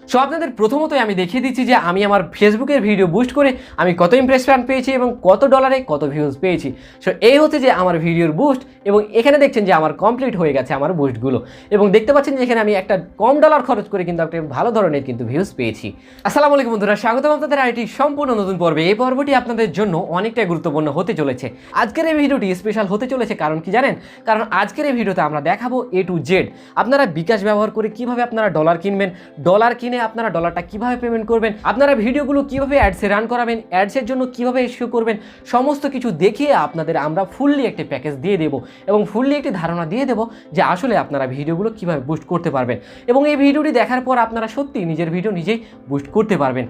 So আপনাদের প্রথমতই আমি দেখিয়ে দিচ্ছি যে আমি আমার ফেসবুকের ভিডিও বুস্ট করে আমি কত ইমপ্রেশন পেয়েছি এবং কত ডলারে কত ভিউজ পেয়েছি। সো এই হচ্ছে যে আমার ভিডিওর বুস্ট এবং এখানে দেখছেন যে আমার কমপ্লিট হয়ে গেছে আমার বুস্টগুলো এবং দেখতে পাচ্ছেন যে এখানে আমি একটা কম ডলার খরচ করে কিন্তু একটা ভালো ধরনের কিন্তু ভিউজ পেয়েছি। আসসালামু আলাইকুম বন্ধুরা, স্বাগতম আপনাদের আইটি সম্পূর্ণ নতুন পর্বে। এই পর্বটি আপনাদের জন্য অনেকটাই গুরুত্বপূর্ণ হতে চলেছে। আজকের এই ভিডিওটি স্পেশাল হতে চলেছে, কারণ কি জানেন? কারণ আজকের এই ভিডিওতে আমরা দেখাবো A to Z আপনারা বিকাশ ব্যবহার করে কিভাবে আপনারা ডলার কিনবেন, ডলার কিনে আপনারা ডলারটা কিভাবে পেমেন্ট করবেন, আপনারা ভিডিওগুলো কিভাবে অ্যাডসে রান করাবেন, অ্যাডসের জন্য কিভাবে ইস্যু করবেন, সমস্ত কিছু দেখিয়ে আপনাদের আমরা ফুললি একটি প্যাকেজ দিয়ে দেবো এবং ফুললি একটি ধারণা দিয়ে দেবো যে আসলে আপনারা ভিডিওগুলো কিভাবে বুস্ট করতে পারবেন এবং এই ভিডিওটি দেখার পর আপনারা সত্যি নিজের ভিডিও নিজেই বুস্ট করতে পারবেন।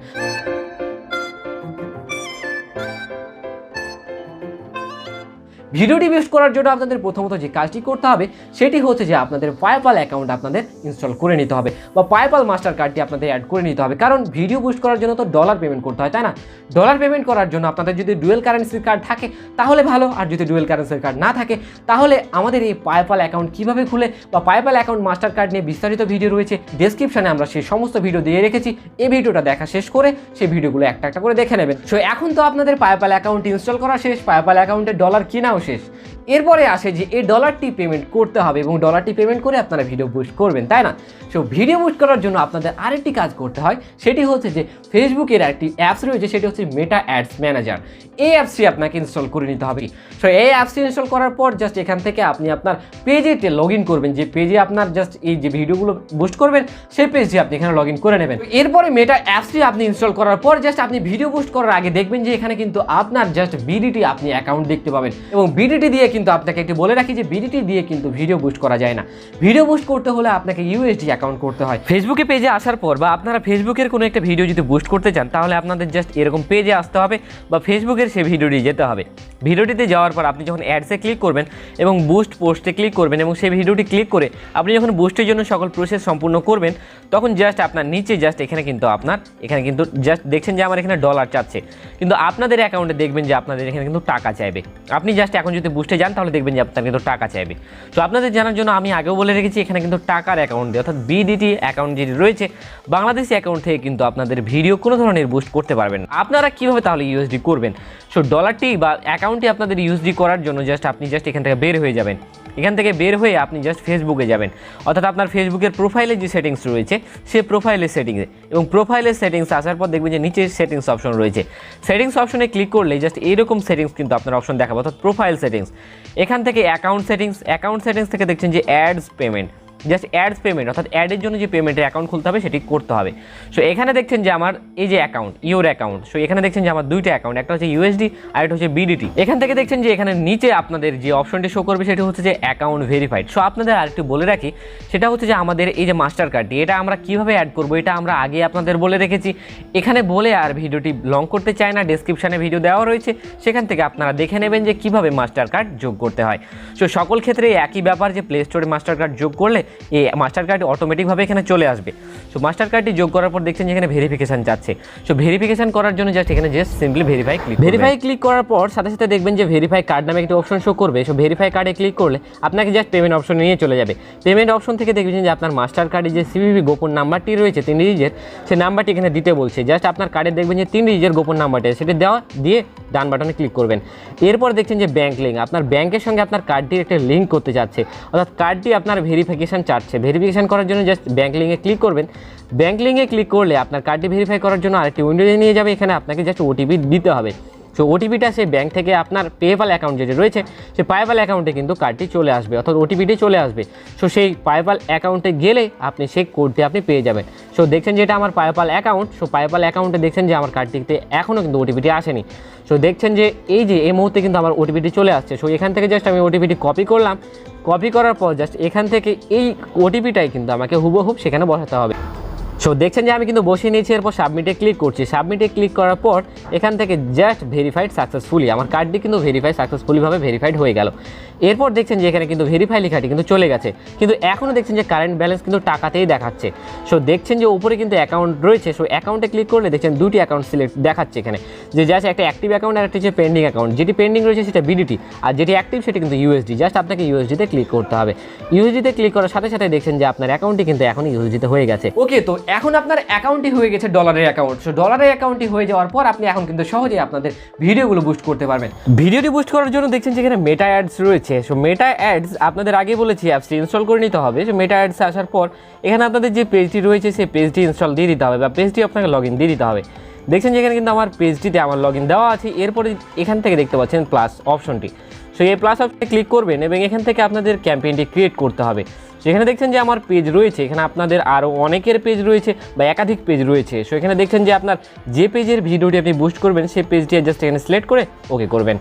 ভিডিওটি বুস্ট করার জন্য আপনাদের প্রথমত যে কাজটি করতে হবে সেটি হচ্ছে যে আপনাদের পাইপল অ্যাকাউন্ট আপনাদের ইনস্টল করে নিতে হবে বা পাইপল মাস্টার কার্ডটি আপনাদের অ্যাড করে নিতে হবে, কারণ ভিডিও বুস্ট করার জন্য তো ডলার পেমেন্ট করতে হয়, তাই না? ডলার পেমেন্ট করার জন্য আপনাদের যদি ডুয়েল কারেন্সির কার্ড থাকে তাহলে ভালো, আর যদি ডুয়েল কারেন্সির কার্ড না থাকে তাহলে আমাদের এই পাইপল অ্যাকাউন্ট কীভাবে খুলে বা পাইপল অ্যাকাউন্ট মাস্টার কার্ড নিয়ে বিস্তারিত ভিডিও রয়েছে ডেসক্রিপশনে, আমরা সেই সমস্ত ভিডিও দিয়ে রেখেছি। এই ভিডিওটা দেখা শেষ করে সেই ভিডিওগুলো একটা একটা করে দেখে নেবেন। সো এখন তো আপনাদের পাইপল অ্যাকাউন্ট ইনস্টল করা শেষ, পাইপল অ্যাকাউন্টে ডলার কেনাও শেষ। এরপরে আসে যে এই ডলারটি পেমেন্ট করতে হবে এবং ডলারটি পেমেন্ট করে আপনারা ভিডিও বুস্ট করবেন, তাই না? সো ভিডিও বুস্ট করার জন্য আপনাদের আরেকটি কাজ করতে হয়, সেটি হচ্ছে যে ফেসবুকের একটি অ্যাপস রয়েছে, সেটি হচ্ছে মেটা অ্যাডস ম্যানেজার। এই অ্যাপসটি আপনাকে ইনস্টল করে নিতে হবে। সো এই অ্যাপসটি ইনস্টল করার পর জাস্ট এখান থেকে আপনি আপনার পেজেতে লগ ইন করবেন, যে পেজে আপনার জাস্ট এই যে ভিডিওগুলো বুস্ট করবেন সেই পেজটি আপনি এখানে লগ ইন করে নেবেন। এরপরে মেটা অ্যাপসটি আপনি ইনস্টল করার পর জাস্ট আপনি ভিডিও বুস্ট করার আগে দেখবেন যে এখানে কিন্তু আপনার জাস্ট বিডিটি আপনি অ্যাকাউন্ট দেখতে পাবেন এবং বিডিটি দিয়ে কিন্তু আপনাকে একটু বলে রাখি যে বিডিটি দিয়ে কিন্তু ভিডিও বুস্ট করা যায় না। ভিডিও বুস্ট করতে হলে আপনাকে ইউএসডি অ্যাকাউন্ট করতে হয়। ফেসবুকে পেজে আসার পর বা আপনারা ফেসবুকের কোনো একটা ভিডিও যদি বুস্ট করতে চান তাহলে আপনাদের জাস্ট এরকম পেজে আসতে হবে বা ফেসবুকের সেই ভিডিওটি যেতে হবে। ভিডিওটিতে যাওয়ার পর আপনি যখন অ্যাডসে ক্লিক করবেন এবং বুস্ট পোস্টে ক্লিক করবেন এবং সেই ভিডিওটি ক্লিক করে আপনি যখন বুস্টের জন্য সকল প্রসেস সম্পূর্ণ করবেন তখন জাস্ট আপনার নিচে জাস্ট এখানে কিন্তু জাস্ট দেখছেন যে আমার এখানে ডলার চাচ্ছে, কিন্তু আপনাদের অ্যাকাউন্টে দেখবেন যে আপনাদের এখানে কিন্তু টাকা চাইবে। আপনি জাস্ট এখন যদি বুস্টে যান তাহলে দেখবেন যে আপনার কিন্তু টাকা চাইবে। তো আপনাদের জানার জন্য আমি আগেও বলে রেখেছি এখানে কিন্তু টাকার অ্যাকাউন্ট দিয়ে, অর্থাৎ বিডিটি অ্যাকাউন্ট যেটি রয়েছে বাংলাদেশি অ্যাকাউন্ট থেকে কিন্তু আপনাদের ভিডিও কোনো ধরনের বুস্ট করতে পারবেন। আপনারা কীভাবে তাহলে ইউএসডি করবেন? সো ডলারটি বা অ্যাকাউন্টটি আপনাদের ইউএসডি করার জন্য জাস্ট আপনি জাস্ট এখান থেকে বের হয়ে যাবেন। এখান থেকে বের হয়ে আপনি জাস্ট ফেসবুকে যাবেন, অর্থাৎ আপনার ফেসবুকের প্রোফাইলে যে সেটিংস রয়েছে সেই প্রোফাইলের সেটিংসে, এবং প্রোফাইলের সেটিংস আসার পর দেখবেন যে নিচে সেটিংস অপশন রয়েছে। সেটিংস অপশনে ক্লিক করলে জাস্ট এইরকম সেটিংস কিন্তু আপনার অপশন দেখাবো, অর্থাৎ প্রোফাইল সেটিংস। এখান থেকে অ্যাকাউন্ট সেটিংস থেকে দেখছেন যে ads payment, just ads payment অর্থাৎ অ্যাডের জন্য যে পেমেন্টের অ্যাকাউন্ট খুলতে হবে সেটি করতে হবে। সো এখানে দেখছেন যে আমার এই যে অ্যাকাউন্ট ইউর অ্যাকাউন্ট, সো এখানে দেখছেন যে আমার দুইটা অ্যাকাউন্ট, একটা হচ্ছে ইউএসডি আর একটা হচ্ছে বিডিটি। এখান থেকে দেখছেন যে এখানে নিচে আপনাদের যে অপশনটি শো করবে সেটি হচ্ছে যে অ্যাকাউন্ট ভেরিফাইড। সো আপনাদের আরেকটু বলে রাখি, সেটা হচ্ছে যে আমাদের এই যে মাস্টার কার্ডটি এটা আমরা কীভাবে অ্যাড করবো এটা আমরা আগে আপনাদের বলে রেখেছি। এখানে বলে আর ভিডিওটি লং করতে চায় না, ডেসক্রিপশানে ভিডিও দেওয়া রয়েছে, সেখান থেকে আপনারা দেখে নেবেন যে কীভাবে মাস্টার কার্ড যোগ করতে হয়। সো সকল ক্ষেত্রে একই ব্যাপার যে প্লে স্টোরে মাস্টার কার্ড যোগ করলে এই মাস্টার কার্ডটি অটোমেটিকভাবে এখানে চলে আসবে। সো মাস্টার কার্ডটি যোগ করার পর দেখছেন যে এখানে ভেরিফিকেশান যাচ্ছে। সো ভেরিফিকেশান করার জন্য জাস্ট এখানে জাস্ট সিম্পলি ভেরিফাই ক্লিক করার পর সাথে সাথে দেখবেন যে ভেরিফাই কার্ড নামে একটি অপশন শো করবে। সো ভেরিফাই কার্ডে ক্লিক করলে আপনাকে জাস্ট পেমেন্ট অপশনে নিয়ে চলে যাবে। পেমেন্ট অপশন থেকে দেখবেন যে আপনার মাস্টার কার্ডে যে সিভিভি গোপন নাম্বারটি রয়েছে 3 ডিজিটের, সেই নাম্বারটি এখানে দিতে বলছে। জাস্ট আপনার কার্ডে দেখবেন যে 3 ডিজিটের গোপন নাম্বারটা সেটা দিয়ে ডান বাটনে ক্লিক করবেন। এরপর দেখছেন যে ব্যাঙ্ক লিঙ্ক, আপনার ব্যাংকের সঙ্গে আপনার কার্ডটির একটা লিঙ্ক করতে চাচ্ছে, অর্থাৎ কার্ডটি আপনার ভেরিফিকেশান চাচ্ছে। ভেরিফিকেশান করার জন্য জাস্ট ব্যাঙ্ক লিঙ্কে ক্লিক করবেন। ব্যাঙ্ক লিঙ্কে ক্লিক করলে আপনার কার্ডটি ভেরিফাই করার জন্য আরেকটি উইন্ডোতে নিয়ে যাবে। এখানে আপনাকে জাস্ট ওটিপি দিতে হবে। সো ওটিপিটা সেই ব্যাঙ্ক থেকে আপনার পেপ্যাল অ্যাকাউন্ট যেটি রয়েছে সেই পেপ্যাল অ্যাকাউন্টে কিন্তু কার্ডটি চলে আসবে, অর্থাৎ ওটিপিটি চলে আসবে। সো সেই পেপ্যাল অ্যাকাউন্টে গেলে আপনি সেই কোডটি আপনি পেয়ে যাবেন। সো দেখছেন যে এটা আমার পেপ্যাল অ্যাকাউন্ট। সো পেপ্যাল অ্যাকাউন্টে দেখছেন যে আমার কার্ডটিতে এখনও কিন্তু ওটিপিটি আসেনি। সো দেখছেন যে এই মুহূর্তে কিন্তু আমার ওটিপিটি চলে আসছে। সো এখান থেকে জাস্ট আমি ওটিপিটি কপি করলাম। কপি করার পর জাস্ট এখান থেকে এই ওটিপিটাই কিন্তু আমাকে হুবহুব সেখানে বসাতে হবে। সো দেখছেন যে আমি কিন্তু বসিয়ে নিয়েছি। এরপর সাবমিটে ক্লিক করছি। সাবমিটে ক্লিক করার পর এখান থেকে জাস্ট ভেরিফাইড সাকসেসফুলি, আমার কার্ডটি কিন্তু সাকসেসফুলিভাবে ভেরিফাইড হয়ে গেল। এরপর দেখছেন যে এখানে কিন্তু ভেরিফাই লেখাটি কিন্তু চলে গেছে, কিন্তু এখনও দেখছেন যে কারেন্ট ব্যালেন্স কিন্তু টাকাতেই দেখাচ্ছে। সো দেখছেন যে উপরে কিন্তু অ্যাকাউন্ট রয়েছে। সো অ্যাকাউন্টে ক্লিক করলে দেখছেন দুটি অ্যাকাউন্ট সিলেক্ট দেখাচ্ছে এখানে, যে জাস্ট একটা অ্যাক্টিভ অ্যাকাউন্ট আর একটা হচ্ছে পেন্ডিং অ্যাকাউন্ট। যেটি পেন্ডিং রয়েছে সেটা বিডিটি আর যেটি অ্যাক্টিভ সেটি কিন্তু ইউএসডি। জাস্ট আপনাকে ইউএসডিতে ক্লিক করতে হবে। ইউএসডিতে ক্লিক করার সাথে সাথে দেখছেন যে আপনার অ্যাকাউন্টটি কিন্তু এখন ইউএসডিতে হয়ে গেছে। ওকে, তো এখন আপনার অ্যাকাউন্টটি হয়ে গেছে ডলারের অ্যাকাউন্ট। সো ডলারের অ্যাকাউন্টটি হয়ে যাওয়ার পর আপনি এখন কিন্তু সহজেই আপনাদের ভিডিওগুলো বুস্ট করতে পারবেন। ভিডিওটি বুস্ট করার জন্য দেখছেন যেখানে মেটা অ্যাডস রয়েছে। সো মেটা অ্যাডস আপনাদের আগে বলেছি অ্যাপসটি ইনস্টল করে নিতে হবে। সো মেটা অ্যাডস আসার পর এখানে আপনাদের যে পেজটি রয়েছে সেই পেজটি ইনস্টল দিয়ে দিতে হবে বা পেজটি আপনাকে লগ ইন দিয়ে দিতে হবে। দেখছেন যেখানে কিন্তু আমার পেজটিতে আমার লগ ইন দেওয়া আছে। এরপরে এখান থেকে দেখতে পাচ্ছেন প্লাস অপশনটি। সো এই প্লাস অপশনে ক্লিক করবেন এবং এখান থেকে আপনাদের ক্যাম্পেইনটি ক্রিয়েট করতে হবে। সেখানে দেখছেন যে আমার পেজ রয়েছে, এখানে আপনাদের আরও অনেকের পেজ রয়েছে বা একাধিক পেজ রয়েছে। সো এখানে দেখছেন যে আপনার যে পেজের ভিডিওটি আপনি বুস্ট করবেন সেই পেজটি জাস্ট এখানে সিলেক্ট করে ওকে করবেন।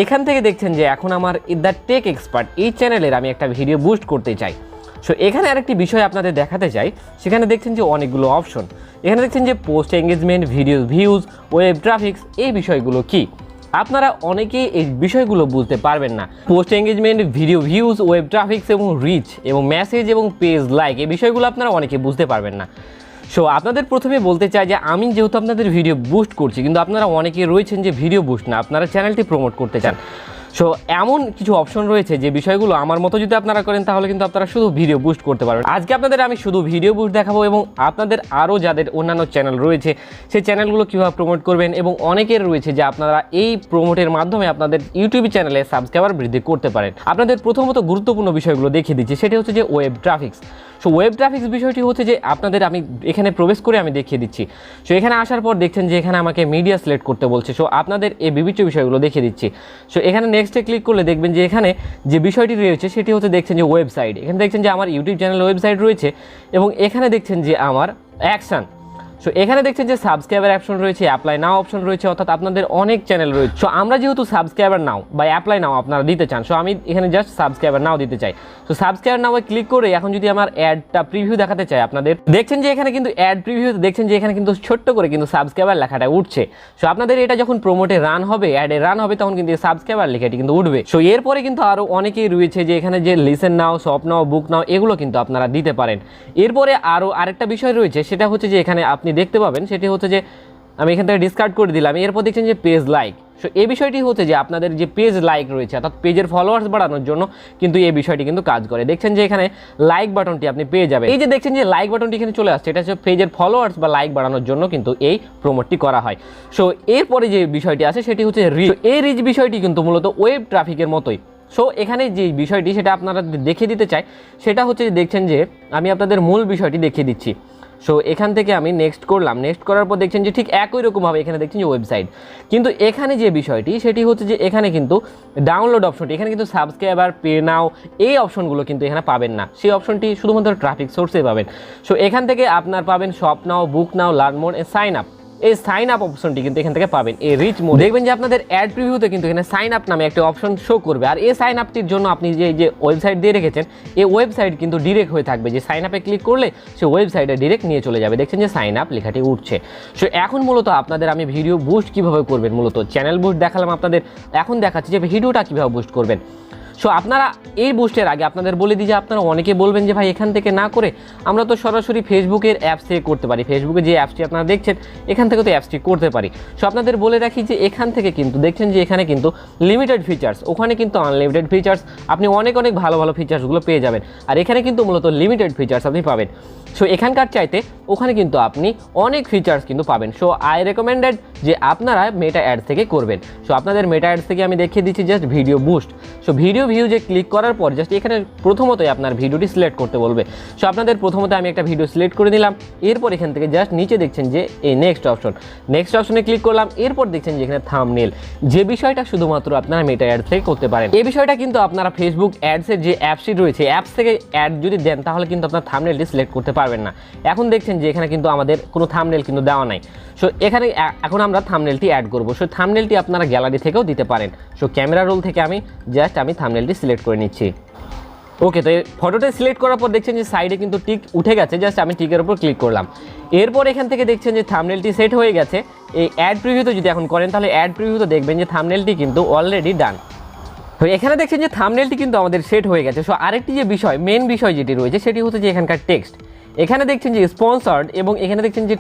এখান থেকে দেখছেন যে এখন আমার দ্য টেক এক্সপার্ট এই চ্যানেলের আমি একটা ভিডিও বুস্ট করতে চাই। সো এখানে আরেকটি বিষয় আপনাদের দেখাতে চাই, সেখানে দেখছেন যে অনেকগুলো অপশন। এখানে দেখছেন যে post engagement, video views, web traffics, এই বিষয়গুলো কি আপনারা অনেকেই এই বিষয়গুলো বুঝতে পারবেন না। Post engagement, video views, web traffics এবং রিচ এবং মেসেজ এবং পেজ লাইক এই বিষয়গুলো আপনারা অনেকে বুঝতে পারবেন না। সো আপনাদের প্রথমে বলতে চাই যে আমি যেহেতু আপনাদের ভিডিও বুস্ট করছি, কিন্তু আপনারা অনেকে রয়েছেন যে ভিডিও বুস্ট না, আপনারা চ্যানেলটি প্রমোট করতে চান। সো এমন কিছু অপশন রয়েছে যে বিষয়গুলো আমার মতো যদি আপনারা করেন তাহলে কিন্তু আপনারা শুধু ভিডিও বুস্ট করতে পারবেন। আজকে আপনাদের আমি শুধু ভিডিও বুস্ট দেখাবো এবং আপনাদের আরও যাদের অন্যান্য চ্যানেল রয়েছে সেই চ্যানেলগুলো কীভাবে প্রমোট করবেন, এবং অনেকের রয়েছে যে আপনারা এই প্রমোটের মাধ্যমে আপনাদের ইউটিউব চ্যানেলে সাবস্ক্রাইবার বৃদ্ধি করতে পারেন। আপনাদের প্রথমত গুরুত্বপূর্ণ বিষয়গুলো দেখিয়ে দিচ্ছি, সেটি হচ্ছে যে ওয়েব ট্রাফিক্স। সো ওয়েব ট্রাফিক্স বিষয়টি হচ্ছে যে আপনাদের আমি এখানে প্রবেশ করে আমি দেখিয়ে দিচ্ছি। সো এখানে আসার পর দেখছেন যে এখানে আমাকে মিডিয়া সিলেক্ট করতে বলছে। সো আপনাদের এই বিবিচ্য বিষয়গুলো দেখিয়ে দিচ্ছি। সো এখানে নেক্সটে ক্লিক করলে দেখবেন যে এখানে যে বিষয়টি রয়েছে সেটি হচ্ছে দেখছেন যে ওয়েবসাইট। এখানে দেখছেন যে আমার ইউটিউব চ্যানেল ওয়েবসাইট রয়েছে এবং এখানে দেখছেন যে আমার অ্যাকশন। সো এখানে দেখছেন যে সাবস্ক্রাইবার অপশন রয়েছে, অ্যাপ্লাই নাও অপশন রয়েছে, অর্থাৎ আপনাদের অনেক চ্যানেল রয়েছে। সো আমরা যেহেতু সাবস্ক্রাইবার নাও বা অ্যাপ্লাই নাও আপনারা দিতে চান, সো আমি এখানে জাস্ট সাবস্ক্রাইবার নাও দিতে চাই। সো সাবস্ক্রাইবার নাও ক্লিক করে এখন যদি আমার অ্যাডটা প্রিভিউ দেখাতে চাই আপনাদের, দেখছেন যে এখানে কিন্তু অ্যাড প্রিভিউ দেখছেন যে এখানে কিন্তু ছোট্ট করে কিন্তু সাবস্ক্রাইবার লেখাটা উঠছে। সো আপনাদের এটা যখন প্রমোটে রান হবে, অ্যাডে রান হবে, তখন কিন্তু সাবস্ক্রাইবার লেখাটি কিন্তু উঠবে। সো এরপরে কিন্তু আরও অনেকেই রয়েছে যে এখানে যে লিসেন নাও, শপ নাও, বুক নাও, এগুলো কিন্তু আপনারা দিতে পারেন। এরপরে আরও আরেকটা বিষয় রয়েছে, সেটা হচ্ছে যে এখানে আপনি দেখতে পাবেন, সেটি হচ্ছে যে আমি এখান থেকে ডিসকার্ড করে দিলাম। এরপর দেখছেন যে পেজ লাইক। সো এই বিষয়টি হচ্ছে যে আপনাদের যে পেজ লাইক রয়েছে, অর্থাৎ পেজের ফলোয়ার্স বাড়ানোর জন্য কিন্তু এই বিষয়টি কিন্তু কাজ করে। দেখছেন যে এখানে লাইক বাটনটি আপনি পেয়ে যাবেন। এই যে দেখছেন যে লাইক বাটনটি এখানে চলে আসছে, এটা হচ্ছে পেজের ফলোয়ার্স বা লাইক বাড়ানোর জন্য কিন্তু এই প্রমোটটি করা হয়। সো এরপরে যে বিষয়টি আছে সেটি হচ্ছে রিচ। এই রিচ বিষয়টি কিন্তু মূলত ওয়েব ট্রাফিকের মতোই। সো এখানে যে বিষয়টি সেটা আপনারা দেখিয়ে দিতে চাই, সেটা হচ্ছে যে দেখছেন যে আমি আপনাদের মূল বিষয়টি দেখিয়ে দিচ্ছি। সো এখান থেকে আমি নেক্সট করলাম। নেক্সট করার পর দেখছেন যে ঠিক একই রকমভাবে এখানে দেখছেন যে ওয়েবসাইট, কিন্তু এখানে যে বিষয়টি সেটি হচ্ছে যে এখানে কিন্তু ডাউনলোড অপশনটি, এখানে কিন্তু সাবস্ক্রাইবার, পে নাও, এই অপশনগুলো কিন্তু এখানে পাবেন না। সেই অপশনটি শুধুমাত্র ট্রাফিক সোর্সে পাবেন। সো এখান থেকে আপনার পাবেন শপ নাও, বুক নাও, লার্ন মোর, সাইন আপ। এই সাইন আপ অপশনটি কিন্তু এখান থেকে পাবেন। এই রিচ মোড দেখবেন যে আপনাদের অ্যাড প্রিভিউতে কিন্তু এখানে সাইন আপ নামে একটা অপশন শো করবে। আর এই সাইন আপটির জন্য আপনি যে ওয়েবসাইট দিয়ে রেখেছেন, এই ওয়েবসাইট কিন্তু ডিরেক্ট হয়ে থাকবে। যে সাইন আপে ক্লিক করলে সে ওয়েবসাইটে ডিরেক্ট নিয়ে চলে যাবে। দেখছেন যে সাইন আপ লেখাটি উঠছে। সো এখন মূলত আপনাদের আমি ভিডিও বুস্ট কীভাবে করবেন, মূলত চ্যানেল বুস্ট দেখালাম আপনাদের, এখন দেখাচ্ছি যে ভিডিওটা কীভাবে বুস্ট করবেন। সো আপনারা এই বুস্টের আগে আপনাদের বলে দিই যে আপনারা অনেকে বলবেন যে ভাই এখান থেকে না করে আমরা তো সরাসরি ফেসবুকের অ্যাপস থেকে করতে পারি, ফেসবুকে যে অ্যাপসটি আপনারা দেখছেন এখান থেকে তো অ্যাপসটি করতে পারি। সো আপনাদের বলে রাখি যে এখান থেকে কিন্তু দেখছেন যে এখানে কিন্তু লিমিটেড ফিচার্স, ওখানে কিন্তু আনলিমিটেড ফিচার্স, আপনি অনেক ভালো ভালো ফিচার্সগুলো পেয়ে যাবেন। আর এখানে কিন্তু মূলত লিমিটেড ফিচার্স আপনি পাবেন। সো এখানকার চাইতে ওখানে কিন্তু আপনি অনেক ফিচার্স কিন্তু পাবেন। সো আই রেকমেন্ডেড যে আপনারা মেটা অ্যাডস থেকে করবেন। সো আপনাদের মেটা অ্যাডস থেকে আমি দেখিয়ে দিচ্ছি just video boost. So video ভিউজে ক্লিক করার পর জাস্ট এখানে প্রথমতই আপনার ভিডিওটি সিলেক্ট করতে বলবে। সো আপনাদের প্রথমত আমি একটা ভিডিও সিলেক্ট করে নিলাম। এরপর এখান থেকে জাস্ট নিচে দেখছেন যে এই নেক্সট অপশনে ক্লিক করলাম। এরপর দেখছেন যে এখানে থাম্বনেল, যে বিষয়টা শুধুমাত্র আপনারা মেটা অ্যাডস থেকে করতে পারেন। এই বিষয়টা কিন্তু আপনারা ফেসবুক অ্যাডসের যে অ্যাপসটি রয়েছে, অ্যাপস থেকে অ্যাড যদি দেন তাহলে কিন্তু আপনার থাম্বনেলটি সিলেক্ট করতে পারবেন না। এখন দেখছেন যে এখানে কিন্তু আমাদের কোনো থাম্বনেল কিন্তু দেওয়া নাই। সো এখানে এখন আমরা থাম্বনেলটি অ্যাড করব। সো থাম্বনেলটি আপনারা গ্যালারি থেকেও দিতে পারেন। সো ক্যামেরা রোল থেকে আমি থাম্বনেলটি সিলেক্ট করে নিচ্ছি। ওকে, তো এই ফটোটা সিলেক্ট করার পর দেখছেন যে সাইডে কিন্তু টিক উঠে গেছে, জাস্ট আমি টিকের উপর ক্লিক করলাম। এরপর এখান থেকে দেখছেন যে থাম্বনেলটি সেট হয়ে গেছে। এই অ্যাড প্রিভিউতে যদি এখন করেন তাহলে অ্যাড প্রিভিউতে দেখবেন যে থাম্বনেলটি কিন্তু অলরেডি ডান। তো এখানে দেখছেন যে থাম্বনেলটি কিন্তু আমাদের সেট হয়ে গেছে। সো আরেকটি যে বিষয়, মেন বিষয় যেটি রয়েছে সেটি হচ্ছে যে এখানকার টেক্সট। এখানে দেখছেন যে স্পন্সর্ড এবং এখানে দেখছেন যে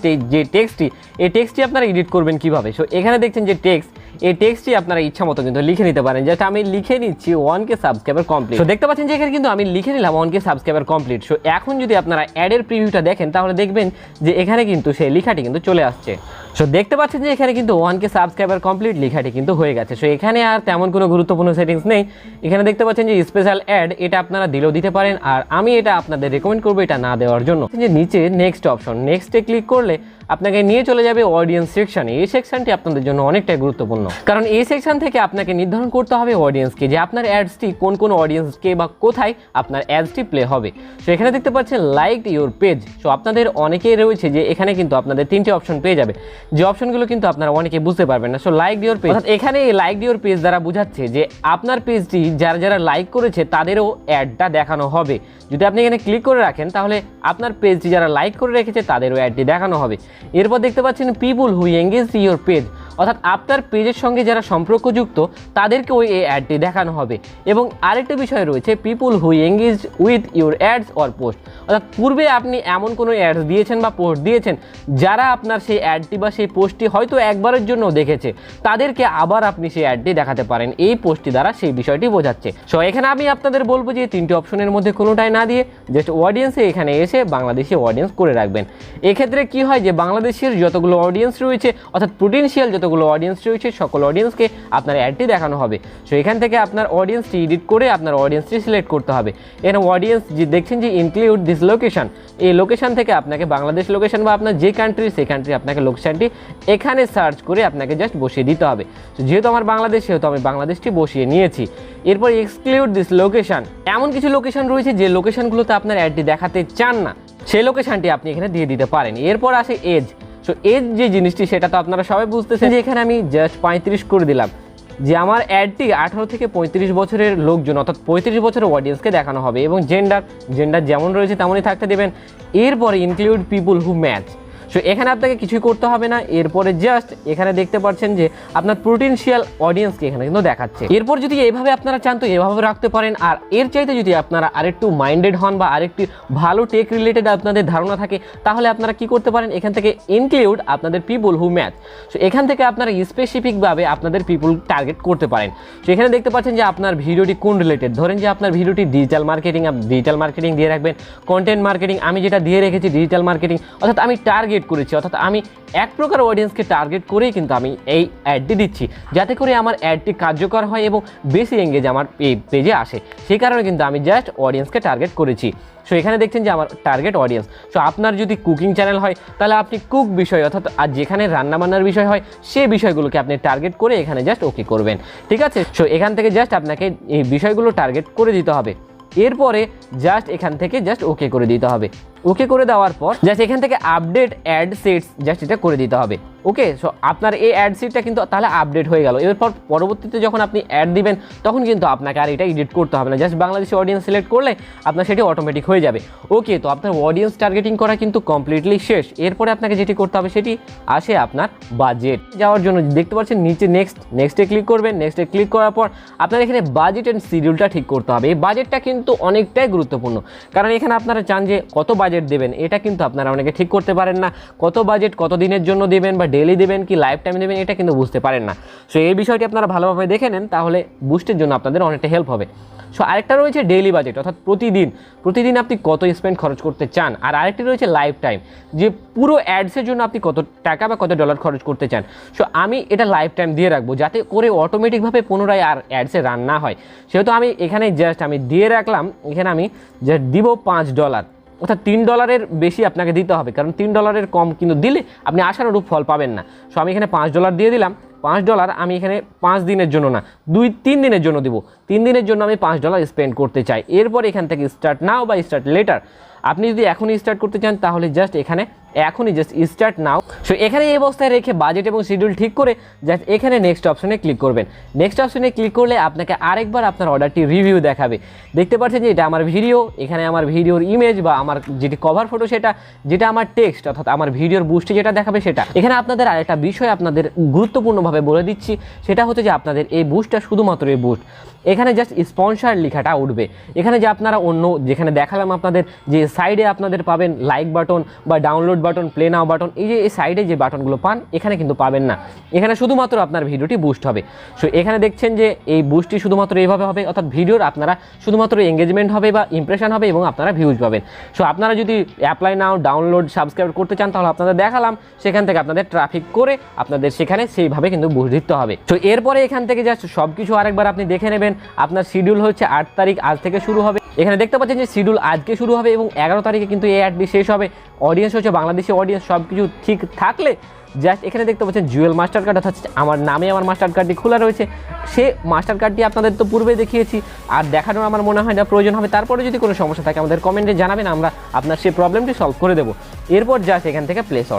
টেক্সটটি, এই টেক্সটটি আপনারা এডিট করবেন কিভাবে। সো এখানে দেখছেন যে টেক্সট, এই টেক্সটটি আপনারা ইচ্ছা মতো কিন্তু লিখে নিতে পারেন। জাস্ট আমি লিখে নিচ্ছি 1K সাবস্ক্রাইবার কমপ্লিট। তো দেখতে পাচ্ছেন যে এখানে কিন্তু আমি লিখে নিলাম 1K সাবস্ক্রাইবার কমপ্লিট। সো এখন যদি আপনারা অ্যাডের প্রিভিউটা দেখেন তাহলে দেখবেন যে এখানে কিন্তু সেই লেখাটি কিন্তু চলে আসছে। সো দেখতে পাচ্ছেন যে এখানে কিন্তু 1K সাবস্ক্রাইবার কমপ্লিট লেখাটি কিন্তু হয়ে গেছে। সো এখানে আর তেমন কোনো গুরুত্বপূর্ণ সেটিংস নেই। এখানে দেখতে পাচ্ছেন যে স্পেশাল অ্যাড, এটা আপনারা দিলেও দিতে পারেন, আর আমি এটা আপনাদের রেকমেন্ড করবো এটা না দেওয়ার জন্য। যে নিচে নেক্সট অপশন, নেক্সটে ক্লিক করলে আপনাকে নিয়ে চলে যাবে অডিয়েন্স সেকশনে। এই সেকশনটি আপনাদের জন্য অনেকটাই গুরুত্বপূর্ণ, কারণ এই সেকশন থেকে আপনাকে নির্ধারণ করতে হবে অডিয়েন্সকে, যে আপনার অ্যাডসটি কোন কোন অডিয়েন্সকে বা কোথায় আপনার অ্যাডসটি প্লে হবে। সো এখানে দেখতে পাচ্ছেন লাইক ইউর পেজ। সো আপনাদের অনেকেই রয়েছে যে এখানে কিন্তু আপনাদের 3টে অপশন পেয়ে যাবে, যে অপশনগুলো কিন্তু আপনারা অনেকে বুঝতে পারবেন না। সো লাইক ইউর পেজ, অর্থাৎ এখানে এই লাইক ইউর পেজ দ্বারা বোঝাচ্ছে যে আপনার পেজটি যারা যারা লাইক করেছে তাদেরও অ্যাডটা দেখানো হবে। যদি আপনি এখানে ক্লিক করে রাখেন তাহলে আপনার পেজটি যারা লাইক করে রেখেছে তাদেরও অ্যাডটি দেখানো হবে। এরপর দেখতে পাচ্ছেন people who engage your page, অর্থাৎ আপনার পেজের সঙ্গে যারা সম্পর্কযুক্ত তাদেরকে ওই অ্যাডটি দেখানো হবে। এবং আরেকটা বিষয় রয়েছে people who engage with your ads or post, অর্থাৎ পূর্বে আপনি এমন কোনো অ্যাডস দিয়েছেন বা পোস্ট দিয়েছেন যারা আপনার সেই অ্যাডটি বা সেই পোস্টটি হয়তো একবারের জন্য দেখেছে, তাদেরকে আবার আপনি সেই অ্যাডটি দেখাতে পারেন। এই পোস্টটি দ্বারা সেই বিষয়টি বোঝাচ্ছে। সো এখানে আমি আপনাদের বলবো যে 3টে অপশনের মধ্যে কোনোটাই না দিয়ে জাস্ট অডিয়েন্সে এখানে এসে বাংলাদেশি অডিয়েন্স করে রাখবেন। এক্ষেত্রে কি হয় যে বাংলাদেশের যতগুলো অডিয়েন্স রয়েছে, অর্থাৎ পোটেনশিয়াল যতগুলো অডিয়েন্স রয়েছে সকল অডিয়েন্সকে আপনার অ্যাডটি দেখানো হবে। সো এখান থেকে আপনার অডিয়েন্সটি এডিট করে আপনার অডিয়েন্সটি সিলেক্ট করতে হবে। এখানে অডিয়েন্স যে দেখছেন যে ইনক্লুড দিস লোকেশন, এই লোকেশন থেকে আপনাকে বাংলাদেশ লোকেশন বা আপনার যে কান্ট্রি সেই কান্ট্রি আপনাকে লোকেশনটি এখানে সার্চ করে আপনাকে জাস্ট বসিয়ে দিতে হবে। তো যেহেতু আমার বাংলাদেশ সেহেতু আমি বাংলাদেশটি বসিয়ে নিয়েছি। এরপর এক্সক্লুড দিস লোকেশন, এমন কিছু লোকেশন রয়েছে যে লোকেশনগুলোতে আপনার অ্যাডটি দেখাতে চান না, সেই লোকেশনটি আপনি এখানে দিয়ে দিতে পারেন। এরপর আসে এজ। সো এজ যে জিনিসটি সেটা তো আপনারা সবাই বুঝতেছেন যে এখানে আমি জাস্ট 35 করে দিলাম, যে আমার অ্যাডটি 18 থেকে 35 বছরের লোকজন, অর্থাৎ 35 বছরের অডিয়েন্সকে দেখানো হবে। এবং জেন্ডার যেমন রয়েছে তেমনই থাকতে দেবেন। এরপরে include people who match. So এখানে আপনাকে কিছুই করতে হবে না। এরপরে জাস্ট এখানে দেখতে পাচ্ছেন যে আপনার পোটেনশিয়াল অডিয়েন্সকে এখানে কিন্তু দেখাচ্ছে। এরপর যদি এইভাবে আপনারা চান তো এভাবে রাখতে পারেন। আর এর চাইতে যদি আপনারা আরেকটু মাইন্ডেড হন বা আরেকটি ভালো টেক রিলেটেড আপনাদের ধারণা থাকে তাহলে আপনারা কি করতে পারেন, এখান থেকে ইনক্লুড আপনাদের পিপল হু ম্যাচ। সো এখান থেকে আপনারা স্পেসিফিকভাবে আপনাদের পিপল টার্গেট করতে পারেন। সো এখানে দেখতে পাচ্ছেন যে আপনার ভিডিওটি কোন রিলেটেড, ধরেন যে আপনার ভিডিওটি ডিজিটাল মার্কেটিং দিয়ে রাখবেন, কন্টেন্ট মার্কেটিং, আমি যেটা দিয়ে রেখেছি ডিজিটাল মার্কেটিং, অর্থাৎ আমি টার্গেট করেছি, অর্থাৎ আমি এক প্রকার অডিয়েন্সকে টার্গেট করেই কিন্তু আমি এই অ্যাডটি দিচ্ছি, যাতে করে আমার অ্যাডটি কার্যকর হয় এবং বেশি এঙ্গেজ আমার পেজে আসে। সেই কারণে কিন্তু আমি জাস্ট অডিয়েন্সকে টার্গেট করেছি। সো এখানে দেখছেন যে আমার টার্গেট অডিয়েন্স। সো আপনার যদি কুকিং চ্যানেল হয় তাহলে আপনি কুক বিষয়, অর্থাৎ আর যেখানে রান্নাবান্নার বিষয় হয় সেই বিষয়গুলোকে আপনি টার্গেট করে এখানে জাস্ট ওকে করবেন। ঠিক আছে, সো এখান থেকে জাস্ট আপনাকে এই বিষয়গুলো টার্গেট করে দিতে হবে। এরপরে জাস্ট এখান থেকে জাস্ট ওকে করে দিতে হবে। ওকে করে দেওয়ার পর জাস্ট এখান থেকে আপডেট অ্যাড সেটস জাস্ট এটা করে দিতে হবে। ওকে, সো আপনার এই অ্যাড সেটটা কিন্তু তাহলে আপডেট হয়ে গেল। এরপর পরবর্তীতে যখন আপনি অ্যাড দিবেন তখন কিন্তু আপনাকে আর এটা এডিট করতে হবে না, জাস্ট বাংলাদেশি অডিয়েন্স সিলেক্ট করলে আপনার সেটি অটোমেটিক হয়ে যাবে। ওকে, তো আপনার অডিয়েন্স টার্গেটিং করা কিন্তু কমপ্লিটলি শেষ। এরপরে আপনাকে যেটি করতে হবে সেটি আসে আপনার বাজেট যাওয়ার জন্য। দেখতে পাচ্ছেন নিচে নেক্সটে ক্লিক করবেন। নেক্সটে ক্লিক করার পর আপনার এখানে বাজেট অ্যান্ড শিডিউলটা ঠিক করতে হবে। এই বাজেটটা কিন্তু অনেকটাই গুরুত্বপূর্ণ, কারণ এখানে আপনারা চান যে কত বাজেট দেবেন, এটা কিন্তু আপনারা অনেকে ঠিক করতে পারেন না। কত বাজেট কত দিনের জন্য দেবেন বা ডেইলি দেবেন কি লাইফ টাইম দেবেন এটা কিন্তু বুঝতে পারেন না। সো এই বিষয়টি আপনারা ভালোভাবে দেখে নেন, তাহলে বুস্টের জন্য আপনাদের অনেকটা হেল্প হবে। সো আরেকটা রয়েছে ডেইলি বাজেট, অর্থাৎ প্রতিদিন আপনি কত স্পেন্ড খরচ করতে চান। আর আরেকটি রয়েছে লাইফ টাইম, যে পুরো অ্যাডসের জন্য আপনি কত টাকা বা কত ডলার খরচ করতে চান। সো আমি এটা লাইফ টাইম দিয়ে রাখবো, যাতে করে অটোমেটিকভাবে পুনরায় আর অ্যাডসে রান না হয়। সেহেতু আমি এখানে জাস্ট আমি দিয়ে রাখলাম, এখানে আমি জাস্ট দিব $5, অর্থাৎ $3 বেশি আপনাকে দিতে হবে, কারণ $3 কম কিন্তু দিলে আপনি আশানুরূপ ফল পাবেন না। সো আমি এখানে $5 দিয়ে দিলাম। $5 আমি এখানে 5 দিনের জন্য না 2-3 দিনের জন্য দিব। 3 দিনের জন্য আমি $5 স্পেন্ড করতে চাই। এরপর এখান থেকে স্টার্ট নাও বা স্টার্ট লেটার, আপনি যদি এখনই স্টার্ট করতে চান তাহলে জাস্ট এখানে এখনই জাস্ট স্টার্ট নাও। সো এখানে এই অবস্থায় রেখে বাজেট এবং শিডিউল ঠিক করে জাস্ট এখানে নেক্সট অপশনে ক্লিক করবেন। নেক্সট অপশনে ক্লিক করলে আপনাকে আরেকবার আপনার অর্ডারটি রিভিউ দেখাবে। দেখতে পাচ্ছেন যে এটা আমার ভিডিও, এখানে আমার ভিডিওর ইমেজ বা আমার যেটি কভার ফটো সেটা, যেটা আমার টেক্সট অর্থাৎ আমার ভিডিওর বুস্টে যেটা দেখাবে সেটা। এখানে আপনাদের আরেকটা বিষয় আপনাদের গুরুত্বপূর্ণভাবে বলে দিচ্ছি, সেটা হচ্ছে যে আপনাদের এই বুস্টটা শুধুমাত্র এই বুস্ট, এখানে জাস্ট স্পন্সর লেখাটা উঠবে। এখানে যে আপনারা অন্য যেখানে দেখালাম আপনাদের যে সাইডে আপনাদের পাবেন লাইক বাটন বা ডাউনলোড বাটন, প্লে নাও বাটন, এই যে এই সাইডে যে বাটনগুলো পান এখানে কিন্তু পাবেন না। এখানে শুধুমাত্র আপনার ভিডিওটি বুস্ট হবে। সো এখানে দেখছেন যে এই বুস্টটি শুধুমাত্র এইভাবে হবে, অর্থাৎ ভিডিওর আপনারা শুধুমাত্র এঙ্গেজমেন্ট হবে বা ইমপ্রেশন হবে এবং আপনারা ভিউজ পাবেন। সো আপনারা যদি অ্যাপ্লাই নাও, ডাউনলোড, সাবস্ক্রাইব করতে চান তাহলে আপনাদের দেখালাম সেখান থেকে আপনাদের ট্রাফিক করে আপনাদের সেখানে সেইভাবে কিন্তু বুস্ট দিতে হবে। তো এরপরে এখান থেকে জাস্ট সব কিছু আরেকবার আপনি দেখে নেবেন। আপনার শিডিউল হচ্ছে 8 তারিখ, আজ থেকে শুরু হবে। এখানে দেখতে পাচ্ছেন যে শিডিউল আজকে শুরু হবে এবং 11 তারিখে কিন্তু এই অ্যাডটি শেষ হবে। অডিয়েন্স হচ্ছে বাংলাদেশি অডিয়েন্স, সব কিছু ঠিক থাকলে জাস্ট এখানে দেখতে পাচ্ছেন জুয়েল মাস্টার কার্ড, অর্থাৎ আমার নামে আমার মাস্টার কার্ডটি খোলা রয়েছে। সে মাস্টার কার্ডটি আপনাদের তো পূর্বে দেখিয়েছি, আর দেখানোর আমার মনে হয় না প্রয়োজন হবে। তারপরে যদি কোনো সমস্যা থাকে আমাদের কমেন্টে জানাবেন, আমরা আপনার সেই প্রবলেমটি সলভ করে দেবো। এরপর জাস্ট এখান থেকে প্লেস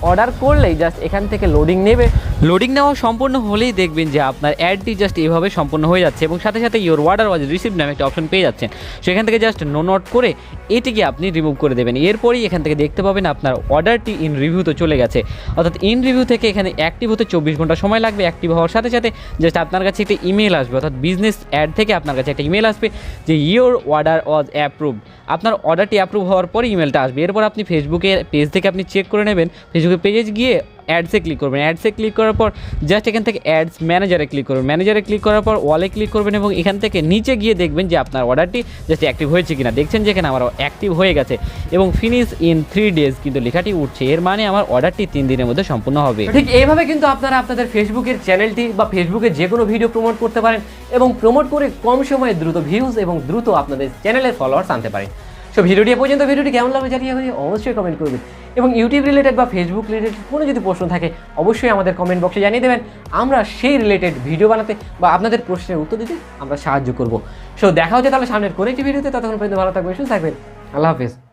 অর্ডার করলেই জাস্ট এখান থেকে লোডিং নেবে। লোডিং নেওয়া সম্পূর্ণ হলেই দেখবেন যে আপনার অ্যাডটি জাস্ট এইভাবে সম্পূর্ণ হয়ে যাচ্ছে এবং সাথে সাথে ইওর অর্ডার ওয়াজ রিসিভড নামে একটা অপশন পেয়ে যাচ্ছেন। সেখান থেকে জাস্ট নো নোট করে এটিকে আপনি রিমুভ করে দেবেন। এরপরই এখান থেকে দেখতে পাবেন আপনার অর্ডারটি ইন রিভিউতে চলে গেছে, অর্থাৎ ইন রিভিউ থেকে এখানে অ্যাক্টিভ হতে 24 ঘন্টা সময় লাগবে। অ্যাক্টিভ হওয়ার সাথে সাথে জাস্ট আপনার কাছে একটা ইমেল আসবে, অর্থাৎ বিজনেস অ্যাড থেকে আপনার কাছে একটা ইমেল আসবে যে ইওর অর্ডার ওয়াজ অ্যাপ্রুভড। আপনার অর্ডারটি অ্যাপ্রুভ হওয়ার পরে ইমেলটা আসবে। এরপর আপনি ফেসবুকের পেজ থেকে আপনি চেক করে নেবেন। ফেসবুকের পেজে গিয়ে অ্যাডসে ক্লিক করবেন। অ্যাডসে ক্লিক করার পর জাস্ট এখান থেকে অ্যাডস ম্যানেজারে ক্লিক করবেন। ম্যানেজারে ক্লিক করার পর ওয়ালে ক্লিক করবেন এবং এখান থেকে নিচে গিয়ে দেখবেন যে আপনার অর্ডারটি জাস্ট অ্যাক্টিভ হয়েছে কিনা। দেখছেন যে এখানে আমার অ্যাক্টিভ হয়ে গেছে এবং ফিনিশ ইন 3 days কিন্তু লেখাটি উঠছে। এর মানে আমার অর্ডারটি 3 দিনের মধ্যে সম্পূর্ণ হবে। ঠিক এইভাবে কিন্তু আপনারা আপনাদের ফেসবুকের চ্যানেলটি বা ফেসবুকে যে কোনো ভিডিও প্রমোট করতে পারেন এবং প্রমোট করে কম সময়ে দ্রুত ভিউজ এবং দ্রুত আপনাদের চ্যানেলের ফলোয়ার্স আনতে পারেন। সো ভিডিওটি পর্যন্ত, ভিডিওটি কেমন লাগবে জানিয়ে অবশ্যই কমেন্ট করবেন এবং ইউটিউব রিলেটেড বা ফেসবুক রিলেটেড কোনো যদি প্রশ্ন থাকে অবশ্যই আমাদের কমেন্ট বক্সে জানিয়ে দেবেন। আমরা সেই রিলেটেড ভিডিও বানাতে বা আপনাদের প্রশ্নের উত্তর দিতে আমরা সাহায্য করব। সো দেখা হচ্ছে তাহলে সামনের কোনো একটি ভিডিওতে। ততক্ষণ পর্যন্ত ভালো থাকবেন, সুস্থ থাকবেন। আল্লাহ হাফেজ।